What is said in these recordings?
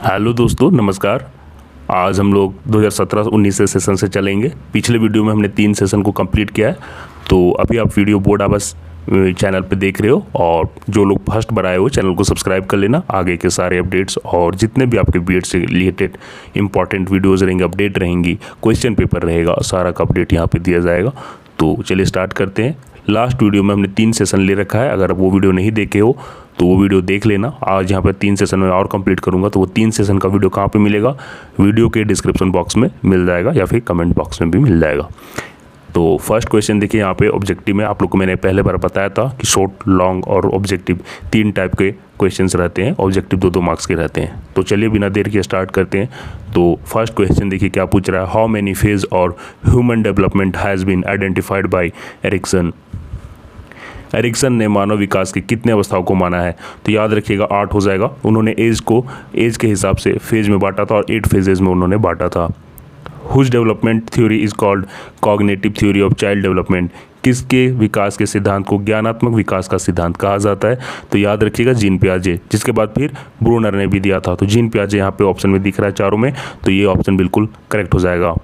Hello दोस्तों, नमस्कार। आज हम लोग 2017-19 से सेशन से चलेंगे। पिछले वीडियो में हमने 3 सेशन को कंप्लीट किया है, तो अभी आप वीडियो बोर्ड आवास चैनल पे देख रहे हो, और जो लोग फर्स्ट बार आए हो चैनल को सब्सक्राइब कर लेना। आगे के सारे अपडेट्स और जितने भी आपके बीएड से रिलेटेड इंपॉर्टेंट वीडियोस रहेंगे, अपडेट रहेंगी, क्वेश्चन पेपर रहेगा, सारा का अपडेट यहाँ पे दिया जाएगा। तो चलिए स्टार्ट करते हैं। लास्ट वीडियो में हमने 3 सेशन ले रखा है। अगर वो वीडियो नहीं देखे हो तो वो वीडियो देख लेना। आज यहाँ पर 3 सेशन में और कंप्लीट करूँगा, तो वो 3 सेशन का वीडियो कहाँ पे मिलेगा? वीडियो के डिस्क्रिप्शन बॉक्स में मिल जाएगा या फिर कमेंट बॉक्स में भी मिल जाएगा। तो फर्स्ट क्वेश्चन देखिए, यहाँ पे ऑब्जेक्टिव में आप लोग को मैंने पहले बार बताया था कि शॉर्ट, लॉन्ग और ऑब्जेक्टिव 3 टाइप के क्वेश्चंस रहते हैं। ऑब्जेक्टिव 2-2 मार्क्स के रहते हैं। तो चलिए बिना देर के स्टार्ट करते हैं। तो फर्स्ट क्वेश्चन देखिए क्या पूछ रहा है। How many phase or human development has been identified by Erikson. Erikson ने मानव विकास की कितने अवस्थाओं को माना है? तो याद रखिएगा 8 हो जाएगा। उन्होंने एज के हिसाब से फेज में बांटा था और 8 फेजेज में उन्होंने बांटा था। Whose development theory is called cognitive theory of child development. किसके विकास के सिद्धांत को ज्ञानात्मक विकास का सिद्धांत कहा जाता है? तो याद रखिएगा जीन पियाजे, जिसके बाद फिर ब्रूनर ने भी दिया था। तो जीन पियाजे यहाँ पे ऑप्शन में दिख रहा है चारों में, तो ये ऑप्शन बिल्कुल करेक्ट हो जाएगा।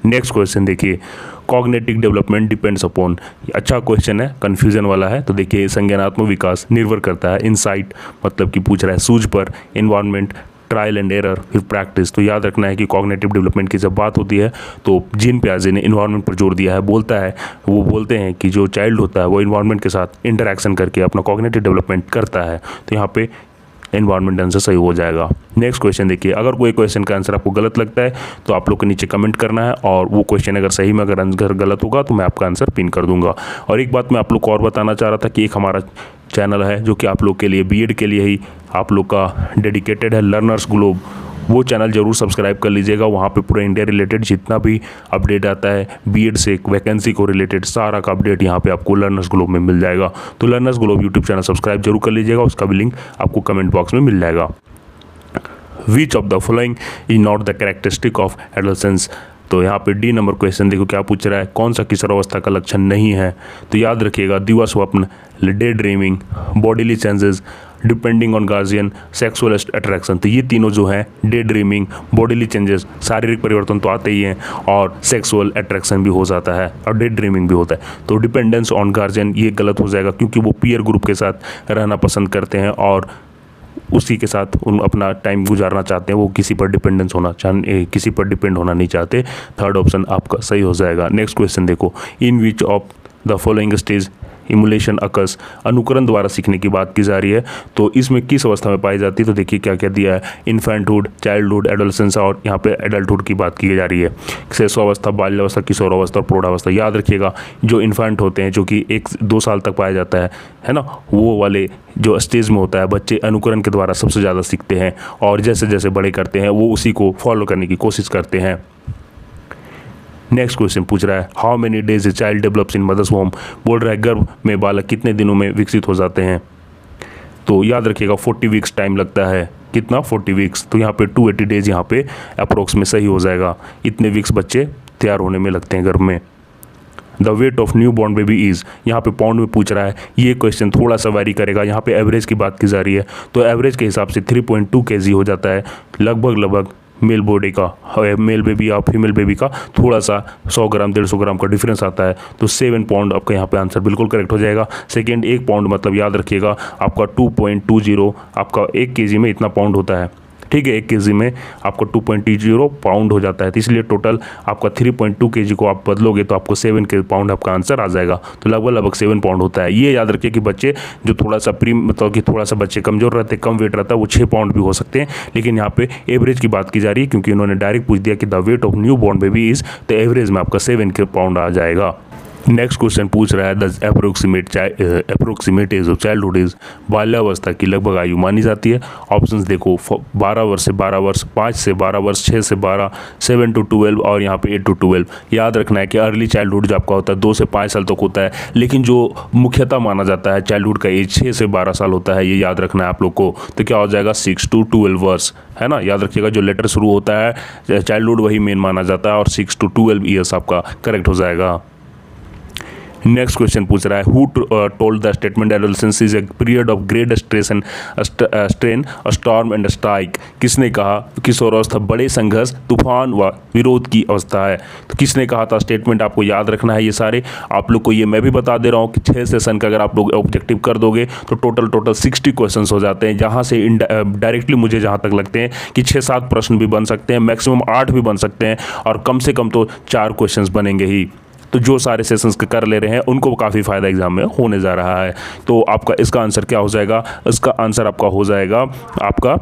नेक्स्ट क्वेश्चन देखिए, कॉग्निटिव डेवलपमेंट डिपेंड्स अपॉन। अच्छा क्वेश्चन है, कन्फ्यूजन वाला है। तो देखिए संज्ञानात्मक विकास निर्भर करता है इनसाइट, मतलब कि पूछ रहा है सूझ पर, इन्वायरमेंट, ट्रायल एंड एरर, फिर प्रैक्टिस। तो याद रखना है कि कॉग्निटिव डेवलपमेंट की जब बात होती है तो जीन पियाजे ने इन्वायरमेंट पर जोर दिया है। वो बोलते हैं कि जो चाइल्ड होता है वो इन्वायरमेंट के साथ इंटरेक्शन करके अपना कॉग्निटिव डेवलपमेंट करता है। तो यहाँ पे एनवायरमेंट आंसर सही हो जाएगा। नेक्स्ट क्वेश्चन देखिए, अगर कोई क्वेश्चन का आंसर आपको गलत लगता है तो आप लोग को नीचे कमेंट करना है, और वो क्वेश्चन अगर सही में अगर आंसर गलत होगा तो मैं आपका आंसर पिन कर दूंगा। और एक बात मैं आप लोग को और बताना चाह रहा था कि एक हमारा चैनल है जो कि आप लोग के लिए बीएड के लिए ही आप लोग का डेडिकेटेड है, लर्नर्स ग्लोब। वो चैनल जरूर सब्सक्राइब कर लीजिएगा। वहाँ पे पूरा इंडिया रिलेटेड जितना भी अपडेट आता है बीएड से वैकेंसी को रिलेटेड, सारा का अपडेट यहाँ पे आपको लर्नर्स ग्लोब में मिल जाएगा। तो learners globe YouTube channel subscribe जरूर कर लीजिएगा, उसका भी लिंक आपको कमेंट बॉक्स में मिल जाएगा। विच of the following is not the characteristic of adolescence. तो यहाँ पे डी नंबर क्वेश्चन देखो क्या पूछ रहा है, कौन सा किशोरावस्था का लक्षण नहीं है? तो याद रखिएगा दिवा स्वप्न, day dreaming, bodily changes, depending on guardian, sexual attraction. तो ये तीनों जो हैं, डे ड्रीमिंग, बॉडीली चेंजेस, शारीरिक परिवर्तन तो आते ही हैं, और सेक्सुअल अट्रैक्शन भी हो जाता है और डे ड्रीमिंग भी होता है। तो डिपेंडेंस ऑन गार्जियन ये गलत हो जाएगा, क्योंकि वो पीयर ग्रुप के साथ रहना पसंद करते हैं और उसी के साथ उन अपना टाइम गुजारना चाहते हैं। वो किसी पर किसी पर डिपेंड होना नहीं चाहते। थर्ड ऑप्शन आपका सही हो जाएगा। नेक्स्ट क्वेश्चन देखो, in which of the following stage emulation occurs. अनुकरण द्वारा सीखने की बात की जा रही है, तो इसमें किस अवस्था में पाई जाती है? तो देखिए क्या क्या दिया है, इन्फेंटहुड, चाइल्डहुड, एडोलेसेंस, और यहाँ पे एडल्टहुड की बात की जा रही है। शैशवावस्था, बाल्यावस्था, किशोरावस्था और प्रौढ़ावस्था। याद रखिएगा जो इन्फेंट होते हैं, जो कि 1-2 साल तक पाया जाता है ना, वो वाले जो स्टेज में होता है, बच्चे अनुकरण के द्वारा सबसे ज़्यादा सीखते हैं, और जैसे जैसे बड़े करते हैं वो उसी को फॉलो करने की कोशिश करते हैं। नेक्स्ट क्वेश्चन पूछ रहा है, how many days a child develops in mother's womb. बोल रहा है गर्भ में बालक कितने दिनों में विकसित हो जाते हैं? तो याद रखिएगा 40 वीक्स टाइम लगता है। कितना? 40 वीक्स। तो यहाँ पे 280 डेज यहाँ पे अप्रोक्स में सही हो जाएगा। इतने वीक्स बच्चे तैयार होने में लगते हैं गर्भ में। The weight of new born baby is, यहाँ पे पाउंड में पूछ रहा है। ये क्वेश्चन थोड़ा सा वैरी करेगा, यहाँ पे एवरेज की बात की जा रही है, तो एवरेज के हिसाब से 3.2 kg हो जाता है लगभग मेल बॉडी का, मेल बेबी या फीमेल बेबी का थोड़ा सा 100 ग्राम 150 ग्राम का डिफरेंस आता है। तो 7 पाउंड आपका यहाँ पे आंसर बिल्कुल करेक्ट हो जाएगा। सेकेंड 1 पाउंड मतलब याद रखिएगा आपका 2.20, आपका 1 kg में इतना पाउंड होता है। ठीक है, 1 kg में आपको 2.20 पाउंड हो जाता है। तो इसलिए टोटल आपका 3.2 kg को आप बदलोगे तो आपको 7 पाउंड आपका आंसर आ जाएगा। तो लगभग 7 पाउंड होता है। ये याद रखिए कि बच्चे जो थोड़ा सा मतलब कि थोड़ा सा बच्चे कमज़ोर रहते हैं, कम वेट रहता है, वो 6 पाउंड भी हो सकते हैं। लेकिन यहाँ पे एवरेज की बात की जा रही है, क्योंकि उन्होंने डायरेक्ट पूछ दिया कि the weight of new born baby is, तो एवरेज में आपका 7 पाउंड आ जाएगा। नेक्स्ट क्वेश्चन पूछ रहा है, the approximate age of childhood is. बाल्यावस्था की लगभग आयु मानी जाती है। ऑप्शंस देखो, 12 वर्ष से 12 वर्ष, 5 से 12 वर्ष, 6 से 12, 7 to 12 और यहाँ पे 8 to 12। याद रखना है कि अर्ली चाइल्डहुड जो आपका होता है 2 से 5 साल तक होता है, लेकिन जो मुख्यतः माना जाता है चाइल्डहुड का एज 6 से 12 साल होता है। ये याद रखना है आप लोग को। तो क्या हो जाएगा 6 to 12 वर्ष, है ना। याद रखिएगा जो लेटर शुरू होता है चाइल्डहुड वही मेन माना जाता है, और 6 to 12 ईयर्स आपका करेक्ट हो जाएगा। नेक्स्ट क्वेश्चन पूछ रहा है, who told the statement adolescence is a period of great stress and strain, storm and strike. किसने कहा किशोरावस्था बड़े संघर्ष, तूफान व विरोध की अवस्था है। तो किसने कहा था स्टेटमेंट, आपको याद रखना है ये सारे। आप लोग को ये मैं भी बता दे रहा हूँ कि 6 सेशन का अगर आप लोग ऑब्जेक्टिव कर दोगे तो टोटल 60 क्वेश्चन हो जाते हैं, जहाँ से डायरेक्टली मुझे जहाँ तक लगते हैं कि 6-7 प्रश्न भी बन सकते हैं, मैक्सिमम 8 भी बन सकते हैं, और कम से कम तो 4 क्वेश्चन बनेंगे ही। तो जो सारे सेशंस कर ले रहे हैं उनको काफ़ी फ़ायदा एग्जाम में होने जा रहा है। तो आपका इसका आंसर क्या हो जाएगा, इसका आंसर आपका हो जाएगा आपका,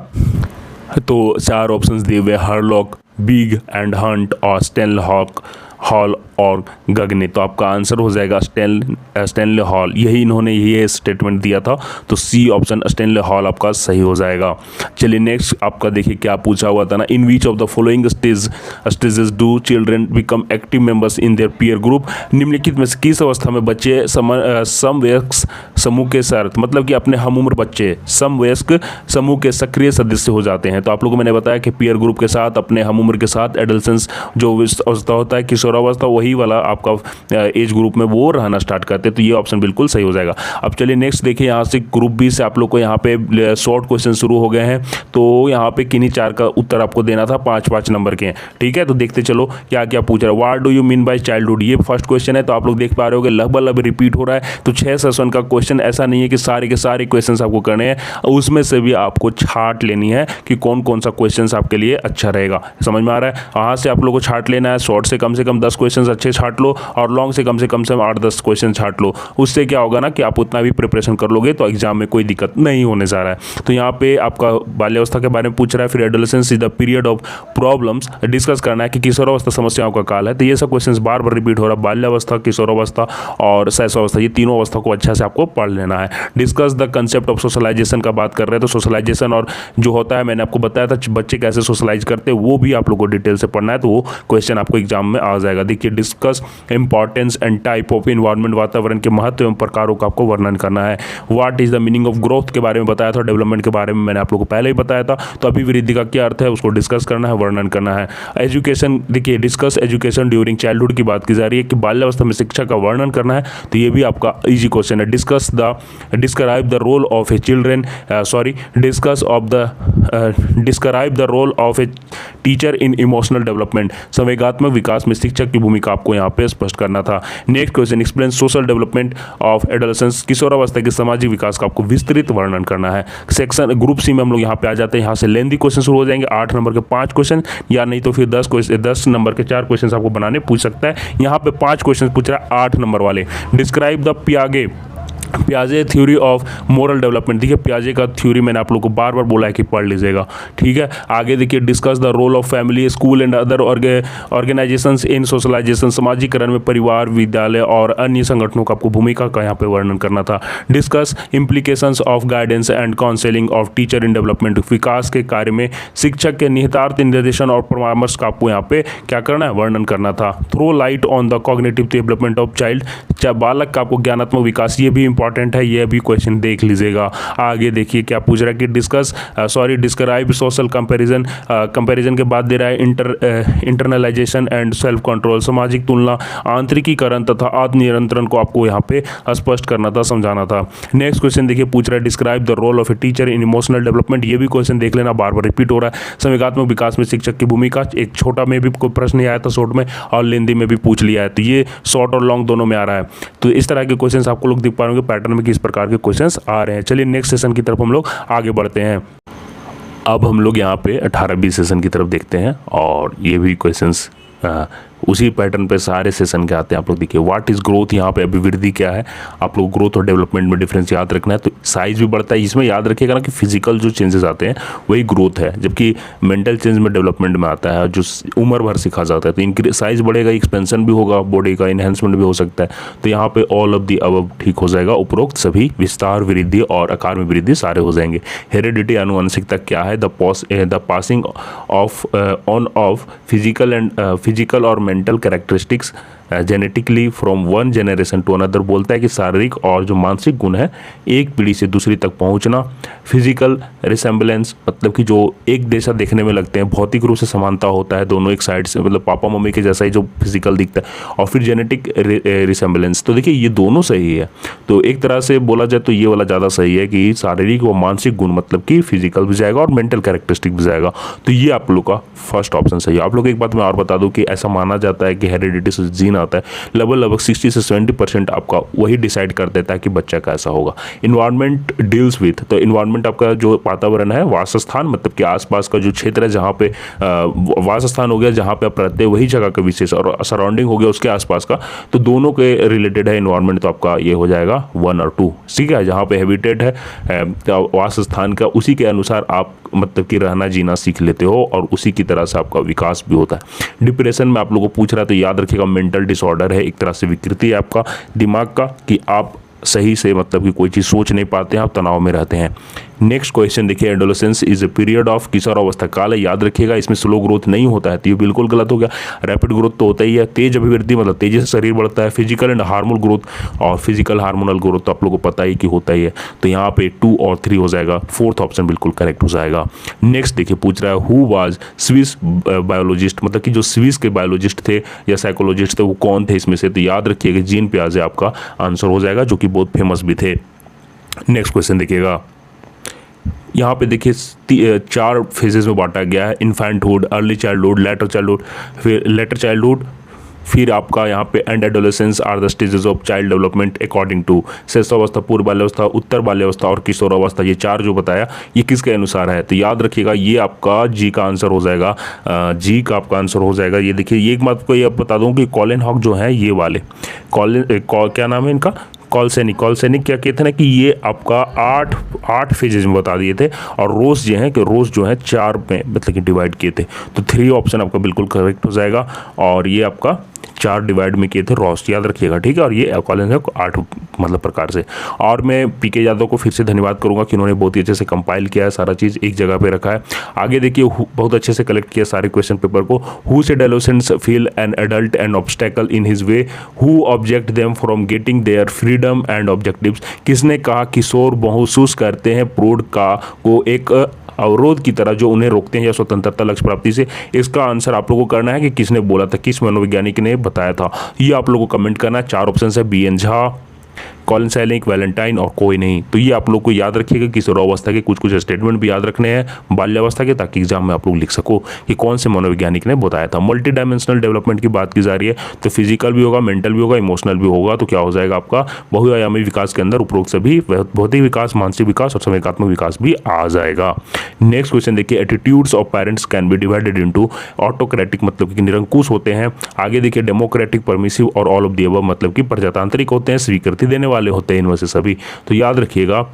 तो 4 ऑप्शंस दिए हुए, हरलॉक, बिग एंड हंट और स्टेनहॉक हॉल और गगने। तो आपका आंसर हो जाएगा स्टेनले हॉल, यही इन्होंने ये स्टेटमेंट दिया था। तो सी ऑप्शन स्टेनले हॉल आपका सही हो जाएगा। चलिए नेक्स्ट आपका देखिए क्या पूछा हुआ था ना, in which of the following stages do children become active members in their peer group. निम्नलिखित में से किस अवस्था में बच्चे समवयस्क समूह के साथ, मतलब कि अपने हम उम्र बच्चे समवयस्क समूह के सक्रिय सदस्य हो जाते हैं। तो आप लोगों को मैंने बताया कि पीयर ग्रुप के साथ, अपने हम उम्र के साथ एडोलेसेंस जो अवस्था होता है, किशोरावस्था, वही वाला आपका एज ग्रुप में वो रहना स्टार्ट करते हैं। तो ये ऑप्शन बिल्कुल सही हो जाएगा। अब चलिए नेक्स्ट देखिए, यहाँ से ग्रुप बी से आप लोग को यहाँ पे शॉर्ट क्वेश्चन शुरू हो गए हैं। तो यहाँ पे किन्हीं 4 का उत्तर आपको देना था, 5-5 नंबर के हैं, ठीक है। तो देखते चलो क्या क्या पूछ रहा है। What do you mean by childhood, ये फर्स्ट क्वेश्चन है। तो आप लोग देख पा रहे हो लगभग रिपीट हो रहा है। तो 6 सेशन का क्वेश्चन, ऐसा नहीं है कि सारे के सारे क्वेश्चन आपको करने हैं, उसमें से भी आपको छाट लेनी है कि कौन कौन सा क्वेश्चन आपके लिए अच्छा रहेगा। समझ में आ रहा है। वहाँ से आप लोग को छाट लेना है। शॉर्ट से कम 10 क्वेश्चन अच्छे छाट लो, और लॉन्ग से कम 8-10 क्वेश्चन छाट लो। उससे क्या होगा ना कि आप उतना भी प्रिपरेशन कर लोगे तो एग्जाम में कोई दिक्कत नहीं होने जा रहा है। तो यहाँ पे आपका बाल्यावस्था के बारे में पूछ रहा है, फिर adolescence is the period of problems, discuss करना है कि किशोरावस्था समस्याओं का काल है। तो ये सब क्वेश्चन बार बार रिपीट हो रहा है, बाल्यावस्था, किशोरावस्था और शैशवावस्था, ये तीनों अवस्था को अच्छा से आपको पढ़ लेना है। Discuss the concept of socialization का बात कर रहे हैं। तो सोशलाइजेशन और जो होता है, मैंने आपको बताया था बच्चे कैसे सोशलाइज करते हैं, वो भी आप लोग को डिटेल से पढ़ना है। तो वो क्वेश्चन आपको एग्जाम में आ जाएगा। देखिए, discuss importance and type of environment, वातावरण के महत्व एवं प्रकारों का आपको वर्णन करना है। What is the meaning of growth के बारे में बताया था, डेवलपमेंट के बारे में मैंने आप लोग को पहले ही बताया था। तो अभिवृद्धि का क्या अर्थ है उसको डिस्कस करना है, वर्णन करना है। एजुकेशन, देखिए डिस्कस एजुकेशन ड्यूरिंग चाइल्डहुड की बात की जा रही है कि बाल्यावस्था में शिक्षा का वर्णन करना है। तो ये भी आपका इजी क्वेश्चन है। Describe the role of a children, describe the role of a teacher in emotional development, संवेगात्मक विकास में शिक्षक की भूमिका आपको यहाँ पे स्पष्ट करना था। Next question, explain social development of adolescence, किशोरावस्था के सामाजिक विकास का आपको विस्तृत वर्णन करना है। सेक्शन ग्रुप सी में हम लोग यहाँ पे आ जाते हैं। यहाँ से लेंथी क्वेश्चन शुरू हो जाएंगे, 8 नंबर के 5 क्वेश्चन, या नहीं तो फिर 10 नंबर के 4 क्वेश्चन आपको बनाने पूछ सकता है। यहाँ पे 5 क्वेश्चन पूछ रहा है 8 नंबर वाले। डिस्क्राइब द पियाजे थ्योरी ऑफ मोरल डेवलपमेंट। देखिए पियाजे का थ्योरी मैंने आप लोग को बार बार बोला है कि पढ़ लीजिएगा, ठीक है। आगे देखिए, discuss the role of family, school and other organizations in socialisation, समाजीकरण में परिवार, विद्यालय और अन्य संगठनों का आपको भूमिका का यहाँ पे वर्णन करना था। Discuss implications of guidance and counselling of teacher in development, विकास के कार्य में शिक्षक के निहितार्थ, निर्देशन और परामर्श का आपको यहाँ पे क्या करना है, वर्णन करना था। Throw light on the cognitive development of child, बालक का आपको ज्ञानात्मक विकास, ये भी इंपॉर्टेंट है, ये भी क्वेश्चन देख लीजिएगा। आगे देखिए क्या पूछ रहा है कि डिस्क्राइब सोशल कंपैरिजन के बाद दे रहा है इंटरनलाइजेशन एंड सेल्फ कंट्रोल, सामाजिक तुलना, आंतरिकीकरण तथा आत्मनियंत्रण को आपको यहाँ पे स्पष्ट करना था, समझाना था। नेक्स्ट क्वेश्चन देखिए पूछ रहा है, describe the role of a teacher in emotional development, ये भी क्वेश्चन देख लेना, बार बार रिपीट हो रहा है। संवेगात्मक विकास में शिक्षक की भूमिका, एक छोटा में भी कोई प्रश्न आया था शॉर्ट में, और लेंदी में भी पूछ लिया है। तो ये शॉर्ट और लॉन्ग दोनों में आ रहा है। तो इस तरह के क्वेश्चंस आपको लोग देख पाएंगे पैटर्न में किस प्रकार के क्वेश्चंस आ रहे हैं। चलिए नेक्स्ट सेशन की तरफ हम लोग आगे बढ़ते हैं। अब हम लोग यहाँ पे 18-20 सेशन की तरफ देखते हैं, और ये भी क्वेश्चंस उसी पैटर्न पे सारे सेशन के आते हैं। आप लोग देखिए, व्हाट इज ग्रोथ, यहाँ पे अभिवृद्धि क्या है। आप लोग ग्रोथ और डेवलपमेंट में डिफरेंस याद रखना है। तो साइज भी बढ़ता है, इसमें याद रखिएगा ना कि फिजिकल जो चेंजेस आते हैं वही ग्रोथ है, जबकि मेंटल चेंज में डेवलपमेंट में आता है जो उम्र भर सिखा जाता है। तो इनकी साइज बढ़ेगा, एक्सपेंशन भी होगा, बॉडी का इन्हेंसमेंट भी हो सकता है। तो यहाँ पे ऑल ऑफ दी अबव ठीक हो जाएगा, उपरोक्त सभी, विस्तार, वृद्धि और आकार में वृद्धि सारे हो जाएंगे। हेरिडिटी, आनुवंशिकता क्या है, the passing of on of physical और mental characteristics genetically from one generation to another, बोलता है कि शारीरिक और जो मानसिक गुण है एक पीढ़ी से दूसरी तक पहुंचना। फिजिकल रिसेम्बलेंस, मतलब कि जो एक जैसा देखने में लगते हैं, भौतिक रूप से समानता होता है दोनों एक साइड से, मतलब पापा मम्मी के जैसा ही जो फिजिकल दिखता है। और फिर जेनेटिक रिसेम्बलेंस, तो देखिए ये दोनों सही है। तो एक तरह से बोला जाए तो ये वाला ज़्यादा सही है कि शारीरिक व मानसिक गुण, मतलब कि फिजिकल भी जाएगा और मेंटल कैरेक्टरिस्टिक भी जाएगा। तो ये आप लोग का फर्स्ट ऑप्शन सही है। आप लोग एक बात मैं और बता दूं कि ऐसा माना जाता है कि हेरिडिटी से जीन आता है, लगभग 60 से 70% आपका वही डिसाइड कर देता है कि बच्चा कैसा होगा। इन्वायरमेंट डील्स विथ, तो इन्वायरमेंट आपका जो वातावरण है, वासस्थान, मतलब कि आसपास का जो क्षेत्र है जहाँ पे वासस्थान हो गया जहाँ पे आप रहते हैं वही जगह का विशेष, और सराउंडिंग हो गया उसके आसपास का, तो दोनों के रिलेटेड है इन्वायरमेंट। तो आपका ये हो जाएगा 1 और 2, ठीक है। जहाँ पे हैबिटेट है वासस्थान का, उसी के अनुसार आप मतलब कि रहना जीना सीख लेते हो और उसी की तरह से आपका विकास भी होता है। डिप्रेशन में आप लोगों को पूछ रहा है तो याद रखिएगा मेंटल डिसऑर्डर है, एक तरह से विकृति है आपका दिमाग का, कि आप सही से मतलब कि कोई चीज़ सोच नहीं पाते हैं, आप तनाव में रहते हैं। नेक्स्ट क्वेश्चन देखिए, adolescence is a period of, किशोरावस्था काल है, याद रखिएगा इसमें स्लो ग्रोथ नहीं होता है, तो ये बिल्कुल गलत हो गया। रैपिड ग्रोथ तो होता ही है। तेज अभिवृद्धि मतलब तेजी से शरीर बढ़ता है। फिजिकल एंड हार्मोनल ग्रोथ, और फिजिकल हार्मोनल ग्रोथ तो आप लोगों को पता ही कि होता ही है। तो यहाँ पे 2 और 3 हो जाएगा, फोर्थ ऑप्शन बिल्कुल करेक्ट हो जाएगा। नेक्स्ट देखिए पूछ रहा है हु वाज स्विस बायोलॉजिस्ट, मतलब कि जो स्विस के बायोलॉजिस्ट थे या साइकोलॉजिस्ट थे वो कौन थे इसमें से, तो याद रखिएगा जीन पियाजे आपका आंसर हो जाएगा, जो कि बहुत फेमस भी थे। नेक्स्ट क्वेश्चन देखिएगा, यहाँ पे देखिए 4 फेजेस में बांटा गया है, infanthood, early childhood, later childhood, फिर लेटर चाइल्डहुड, फिर आपका यहाँ पे end adolescence are the stages of child development according to, शैशवावस्था, पूर्व बाल्यावस्था, उत्तर बाल्यावस्था और किशोरावस्था। ये 4 जो बताया ये किसके अनुसार है, तो याद रखिएगा ये आपका जी का आंसर हो जाएगा। जी का आपका आंसर हो जाएगा। ये देखिए, ये एक बात को ये बता दूँ कि कॉलिन हॉक जो है ये वाले क्या नाम है इनका, कॉलसेनिक क्या कहते हैं ना, कि ये आपका 8 फेजेज में बता दिए थे, और रोज जो है कि रोज जो है 4 में मतलब कि डिवाइड किए थे। तो 3 ऑप्शन आपका बिल्कुल करेक्ट हो जाएगा, और ये आपका 4 डिवाइड में किए थे रोस्ट, याद रखिएगा, ठीक है। और ये कॉलेज है 8 मतलब प्रकार से। और मैं पीके यादव को फिर से धन्यवाद करूंगा कि उन्होंने बहुत ही अच्छे से कंपाइल किया है, सारा चीज़ एक जगह पे रखा है। आगे देखिए बहुत अच्छे से कलेक्ट किया सारे क्वेश्चन पेपर को। Who said adolescents feel an adult and obstacle in his way, who object them from getting their freedom and objectives, किसने कहा किशोर महसूस करते हैं प्रौढ़ का को एक अवरोध की तरह जो उन्हें रोकते हैं या स्वतंत्रता लक्ष्य प्राप्ति से। इसका आंसर आप लोगों को करना है कि किसने बोला था, किस मनोवैज्ञानिक ने बताया था, ये आप लोगों को कमेंट करना है। 4 ऑप्शन है, BN. Jha, Colin selling, Valentine और कोई नहीं। तो ये आप लोग को याद रखिएगा। किशोरावस्था के कुछ स्टेटमेंट भी याद रखने हैं बाल्यावस्था के, ताकि एग्जाम में आप लोग लिख सको कि कौन से मनोवैज्ञानिक ने बताया था। मल्टी डायमेंशनल डेवलपमेंट की बात की जा रही है, तो फिजिकल भी होगा, मेंटल भी होगा, इमोशनल भी होगा। तो क्या हो जाएगा आपका बहुआयामी विकास के अंदर उपरोक्त सभी भौतिक विकास, मानसिक विकास और संवेगात्मक विकास भी आ जाएगा। नेक्स्ट क्वेश्चन देखिए, attitudes of parents can be divided into, autocratic मतलब कि निरंकुश होते हैं। आगे देखिए डेमोक्रेटिक, परमिसिव और ऑल ऑफ द अबव मतलब कि प्रजातांत्रिक होते हैं, स्वीकृति देने वाले होते हैं इनमें से सभी। तो याद रखिएगा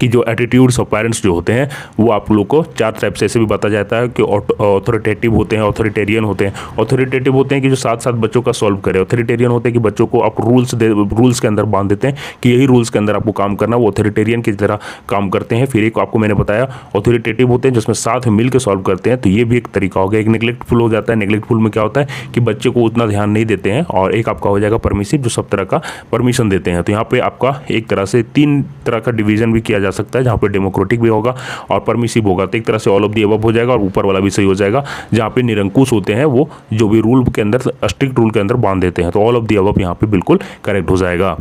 कि जो एटीट्यूड्स ऑफ पेरेंट्स जो होते हैं वो आप लोग को 4 टाइप से ऐसे भी बताया जाता है कि ऑथोरिटेटिव होते हैं, ऑथोरिटेरियन होते हैं। ऑथोरिटेटिव होते हैं कि जो साथ साथ बच्चों का सॉल्व करे। ऑथोरिटेरियन होते हैं कि बच्चों को आप रूल्स के अंदर बांध देते हैं कि यही रूल्स के अंदर आपको काम करना, वो ऑथोरिटेरियन की तरह काम करते हैं। फिर एक आपको मैंने बताया ऑथोरिटेटिव होते हैं जिसमें साथ में मिलकर सॉल्व करते हैं, तो ये भी एक तरीका हो गया। एक नेग्लेक्टफुल हो जाता है। नेग्लेक्टफुल में क्या होता है कि बच्चे को उतना ध्यान नहीं देते हैं। और एक आपका हो जाएगा परमिसिव, जो सब तरह का परमिशन देते हैं। तो यहाँ पे आपका एक तरह से 3 तरह का डिवीजन भी किया जा सकता है, जहाँ पे डेमोक्रेटिक भी होगा और परमिसिव होगा। तो एक तरह से ऑल ऑफ द अबव हो जाएगा, और ऊपर वाला भी सही हो जाएगा। जहाँ पे निरंकुश होते हैं वो जो भी रूल के अंदर, स्ट्रिक्ट रूल के अंदर बांध देते हैं। तो ऑल ऑफ द अबव यहाँ पे बिल्कुल करेक्ट हो जाएगा।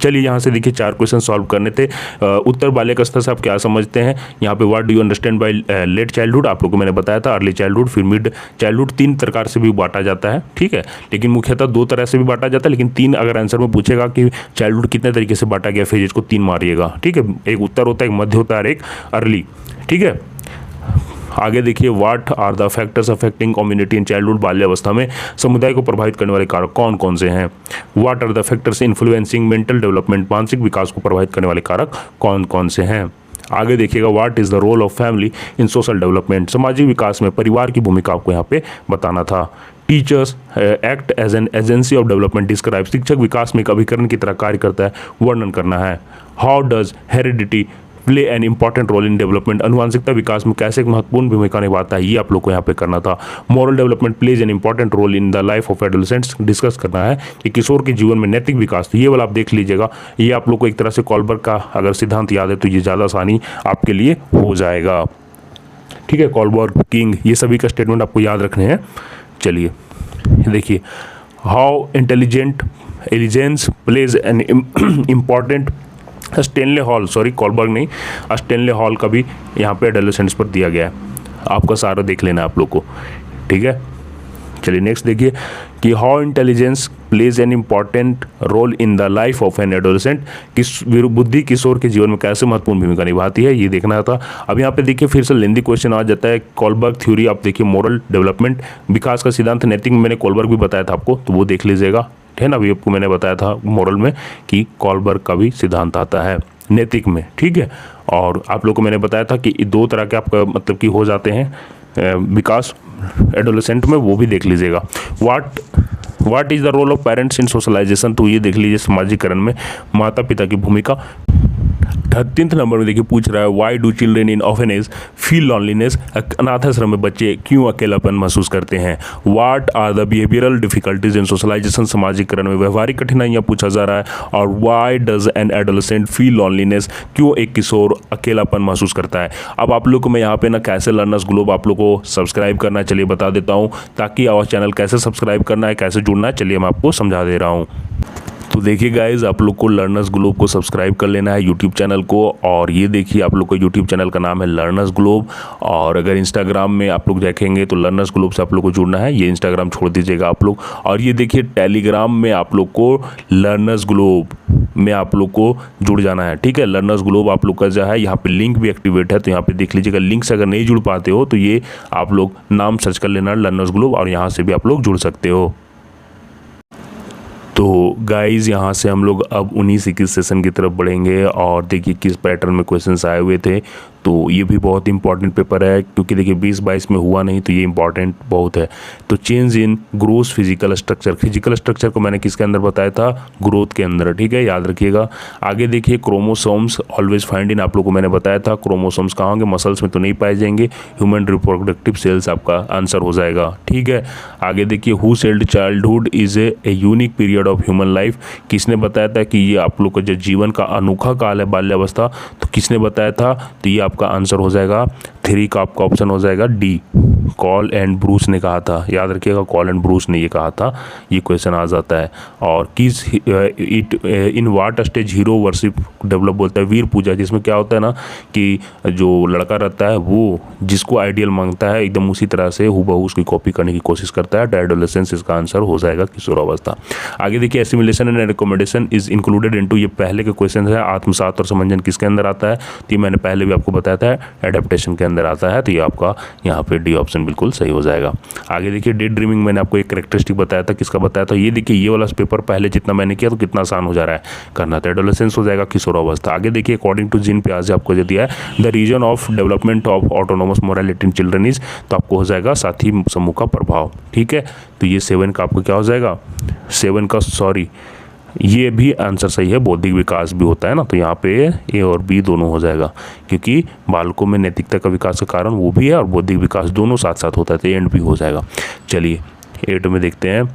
चलिए यहाँ से देखिए 4 क्वेश्चन सॉल्व करने थे। उत्तर बाल्यावस्था से आप क्या समझते हैं। यहाँ पे what do you understand by late childhood, आप लोगों को मैंने बताया था। अर्ली चाइल्डहुड, फिर मिड चाइल्डहुड। 3 प्रकार से भी बांटा जाता है, ठीक है। लेकिन मुख्यतः 2 तरह से भी बांटा जाता है, लेकिन 3 अगर आंसर में पूछेगा कि चाइल्डहुड कितने तरीके से बांटा गया फेजेज को, 3 मारिएगा, ठीक है। एक उत्तर होता है, एक मध्य होता है और एक अर्ली, ठीक है। आगे देखिए, what are the factors affecting community in childhood, बाल्यावस्था में समुदाय को प्रभावित करने वाले कारक कौन कौन से हैं। What are the factors influencing mental development, मानसिक विकास को प्रभावित करने वाले कारक कौन कौन से हैं। आगे देखिएगा, what is the role of family in social development, सामाजिक विकास में परिवार की भूमिका आपको यहाँ पे बताना था। Teachers act as an agency of development describe, शिक्षक विकास में एक अभिकरण की तरह कार्य करता है, वर्णन करना है। How does heredity play an important role in development, अनुवांशिकता विकास में कैसे एक महत्वपूर्ण भूमिका निभाता है, ये आप लोग को यहाँ पे करना था। Moral development plays an important role in the life of adolescents, discuss करना है कि किशोर के जीवन में नैतिक विकास, तो ये वाला आप देख लीजिएगा। ये आप लोग को एक तरह से कॉलबर्ग का अगर सिद्धांत याद है तो ये ज़्यादा आसानी आपके लिए हो जाएगा। ठीक है, कॉलबर्ग, किंग, ये सभी का स्टेटमेंट आपको याद रखने हैं। चलिए देखिए, how intelligence plays an important, Stanley Hall, sorry Kohlberg नहीं, स्टेनले हॉल का भी यहाँ पे एडोलेसेंट्स पर दिया गया है, आपका सारा देख लेना आप लोग को। ठीक है, चलिए नेक्स्ट देखिए कि how intelligence plays an important role in the life of an adolescent, किस बुद्धि किशोर के जीवन में कैसे महत्वपूर्ण भूमिका निभाती है, ये देखना था। अब यहाँ पे देखिए फिर से लेंदी क्वेश्चन आ जाता है। कॉलबर्ग थ्योरी आप देखिए, मोरल डेवलपमेंट, विकास का सिद्धांत नैतिक में मैंने कॉलबर्ग भी बताया था आपको, तो वो देख लीजिएगा। है ना, अभी आपको मैंने बताया था मोरल में कि कॉलबर्ग का भी सिद्धांत आता है नैतिक में। ठीक है, और आप लोग को मैंने बताया था कि दो तरह के आपका मतलब कि हो जाते हैं विकास एडोलेसेंट में, वो भी देख लीजिएगा। What is the role of parents in socialization, तो ये देख लीजिए समाजीकरण में माता पिता की भूमिका। 13 नंबर में देखिए पूछ रहा है, why do children in orphanage feel loneliness, अनाथाश्रम में बच्चे क्यों अकेलापन महसूस करते हैं। What are the behavioural difficulties in socialisation, समाजीकरण में व्यवहारिक कठिनाइयाँ पूछा जा रहा है। और why does an adolescent feel loneliness, क्यों एक किशोर अकेलापन महसूस करता है। अब आप लोग को मैं यहाँ पे ना कैसे लर्नर्स ग्लोब आप लोग को सब्सक्राइब करना है, चलिए बता देता हूँ, ताकि आवाज़ चैनल कैसे सब्सक्राइब करना है, कैसे जुड़ना है, चलिए मैं आपको समझा दे रहा हूँ। तो देखिए गाइज, आप लोग को लर्नर्स ग्लोब को सब्सक्राइब कर लेना है यूट्यूब चैनल को। और ये देखिए आप लोग को यूट्यूब चैनल का नाम है लर्नर्स ग्लोब। और अगर इंस्टाग्राम में आप लोग देखेंगे तो लर्नर्स ग्लोब से आप लोग को जुड़ना है, ये इंस्टाग्राम छोड़ दीजिएगा आप लोग। और ये देखिए टेलीग्राम में आप लोग को लर्नर्स ग्लोब में आप लोग को जुड़ जाना है। ठीक है, लर्नर्स ग्लोब आप लोग का जो है यहाँ पे लिंक भी एक्टिवेट है, तो यहाँ पे देख लीजिएगा। लिंक से अगर नहीं जुड़ पाते हो तो ये आप लोग नाम सर्च कर लेना लर्नर्स ग्लोब, और यहाँ से भी आप लोग जुड़ सकते हो। तो गाइज़ यहाँ से हम लोग अब 19-21 सेशन की तरफ बढ़ेंगे। और देखिए किस पैटर्न में क्वेश्चंस आए हुए थे, तो ये भी बहुत इंपॉर्टेंट पेपर है, क्योंकि देखिए 20-22 में हुआ नहीं, तो ये इंपॉर्टेंट बहुत है। तो change in growth physical structure, physical structure को मैंने किसके अंदर बताया था, ग्रोथ के अंदर। ठीक है, याद रखिएगा। आगे देखिए क्रोमोसोम्स ऑलवेज फाइंड इन, आप लोगों को मैंने बताया था क्रोमोसोम्स कहाँ होंगे, मसल्स में तो नहीं पाए जाएंगे, ह्यूमन रिप्रोडक्टिव सेल्स आपका आंसर हो जाएगा। ठीक है, आगे देखिए who sailed childhood is a unique period of human life, किसने बताया था कि ये आप लोग का जो जीवन का अनोखा काल है बाल्यावस्था, तो किसने बताया था, तो ये आपका आंसर हो जाएगा 3 का आपका ऑप्शन हो जाएगा डी, कॉल एंड ब्रूस ने कहा था। याद रखिएगा, कॉल एंड ब्रूस ने ये कहा था, ये क्वेश्चन आ जाता है। और किस it in what stage hero worship develop बोलता है, वीर पूजा, जिसमें क्या होता है ना कि जो लड़का रहता है वो जिसको आइडियल मांगता है एकदम उसी तरह से हूबहू उसकी कॉपी करने की कोशिश करता है। एडोलेसेंस इसका आंसर हो जाएगा किशोरावस्था। आगे देखिए assimilation and recommendation is included into, ये पहले के क्वेश्चन है। आत्मसात और समंजन किसके अंदर आता है, तो ये मैंने पहले भी आपको बताया था एडेप्टेशन के अंदर आता है, तो ये आपका यहाँ पे डी ऑप्शन बिल्कुल सही हो जाएगा। आगे देखिए डे ड्रीमिंग, मैंने आपको एक कैरेक्टरिस्टिक बताया था, किसका बताया था, ये देखिए ये वाला पेपर पहले जितना मैंने किया तो कितना आसान हो जा रहा है करना, तो एडोलेसेंस हो जाएगा किशोरावस्था। आगे देखिए अकॉर्डिंग टू जीन पियाजे आपको जो दिया है, the reason of development of autonomous morality in children is, तो आपको हो जाएगा साथी समूह का प्रभाव। ठीक है, तो ये 7 का आपको क्या हो जाएगा, 7 का सॉरी ये भी आंसर सही है, बौद्धिक विकास भी होता है ना, तो यहाँ पे ए और बी दोनों हो जाएगा, क्योंकि बालकों में नैतिकता का विकास का कारण वो भी है और बौद्धिक विकास दोनों साथ साथ होता है, तो एंड भी हो जाएगा। चलिए 8 में देखते हैं,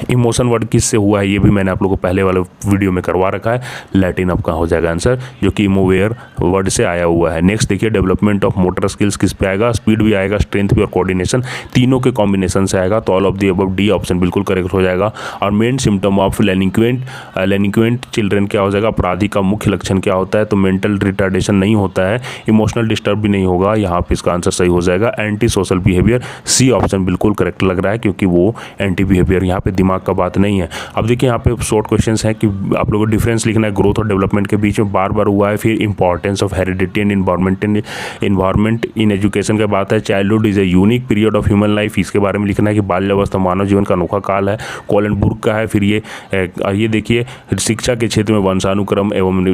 इमोशन वर्ड किससे हुआ है, ये भी मैंने आप लोगों को पहले वाले वीडियो में करवा रखा है, लैटिन आपका हो जाएगा आंसर, जो कि इमोवेयर वर्ड से आया हुआ है। नेक्स्ट देखिए डेवलपमेंट ऑफ मोटर स्किल्स किस पे आएगा, स्पीड भी आएगा, स्ट्रेंथ भी और कोऑर्डिनेशन, तीनों के कॉम्बिनेशन से आएगा, तो all of the above D option बिल्कुल करेक्ट हो जाएगा। और मेन सिम्टम ऑफ लेनिक्वेंट चिल्ड्रन क्या हो जाएगा, अपराधी का मुख्य लक्षण क्या होता है, तो मेंटल रिटार्डेशन नहीं होता है, इमोशनल डिस्टर्ब भी नहीं होगा, यहाँ पे इसका आंसर सही हो जाएगा। Anti social behaviour, C option बिल्कुल करेक्ट लग रहा है, क्योंकि वो एंटी बिहेवियर यहाँ पे दिमाग का बात नहीं है। अब देखिए यहाँ पे शॉर्ट क्वेश्चंस हैं कि आप लोगों को डिफरेंस लिखना है ग्रोथ और डेवलपमेंट के बीच में, बार बार हुआ है। फिर importance of heredity and environment in education की बात है। Childhood is a unique period of human life, इसके बारे में लिखना है कि बाल्यावस्था मानव जीवन का अनोखा काल है, कोलेनबर्ग का है। फिर ये देखिए शिक्षा के क्षेत्र में वंशानुक्रम एवं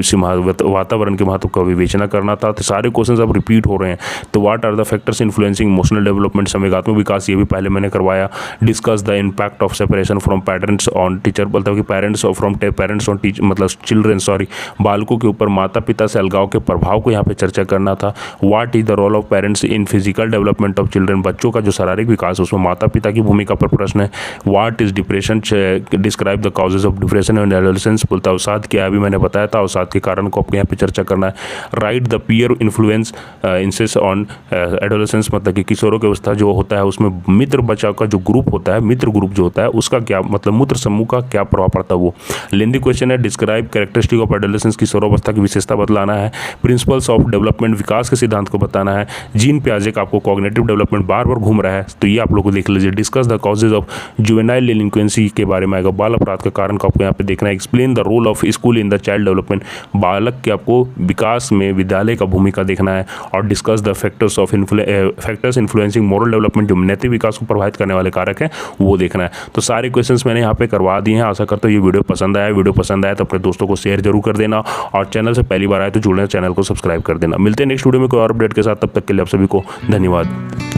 वातावरण के महत्व का विवेचना करना था। तो सारे क्वेश्चन अब रिपीट हो रहे हैं। तो what are the factors influencing emotional development, संवेगात्मक विकास, ये भी पहले मैंने करवाया। Discuss the impact of separation depression from parents on teacher, बोलता है कि parents from parents on teacher मतलब चिल्ड्रन बालकों के ऊपर माता पिता से अलगाव के प्रभाव को यहाँ पे चर्चा करना था। What is the role of parents in physical development of children, बच्चों का जो शारीरिक विकास है उसमें माता पिता की भूमिका पर प्रश्न है। What is depression, describe the causes of depression and adolescence, बोलता है अवसाद क्या है, अभी मैंने बताया था अवसाद के कारण को आपको यहाँ पे चर्चा करना है। Write the peer influences on adolescence, मतलब कि किशोरों की अवस्था जो होता है उसमें मित्र बचाव का जो ग्रुप होता है, मित्र ग्रुप जो होता है उसका क्या मतलब मूत्र समूह का क्या प्रभाव पड़ता है वो। लेंदी क्वेश्चन है। डिस्क्राइब कैरेक्टरिस्टिक ऑफ एडोलेसेंस, किशोरावस्था की विशेषता बतलाना है। प्रिंसिपल्स ऑफ डेवलपमेंट, विकास के सिद्धांत को बताना है। जीन पियाजे का आपको कॉग्निटिव डेवलपमेंट बार बार घूम रहा है तो ये आप लोग को देख लीजिए। Discuss the causes of juvenile delinquency के बारे में आएगा, बाल अपराध का कारण को आपको यहाँ पे देखना है। Explain the role of school in the child development, बालक के आपको विकास में विद्यालय का भूमिका देखना है। और discuss the factors influencing moral development, जो नैतिक विकास को प्रभावित करने वाले कारक हैं वो देखना है। तो सारे क्वेश्चंस मैंने यहाँ पे करवा दिए हैं। आशा करता हूँ ये वीडियो पसंद आया। वीडियो पसंद आया तो अपने दोस्तों को शेयर जरूर कर देना और चैनल से पहली बार आए तो जुड़ना, चैनल को सब्सक्राइब कर देना। मिलते हैं नेक्स्ट वीडियो में कोई और अपडेट के साथ, तब तक के लिए आप सभी को धन्यवाद।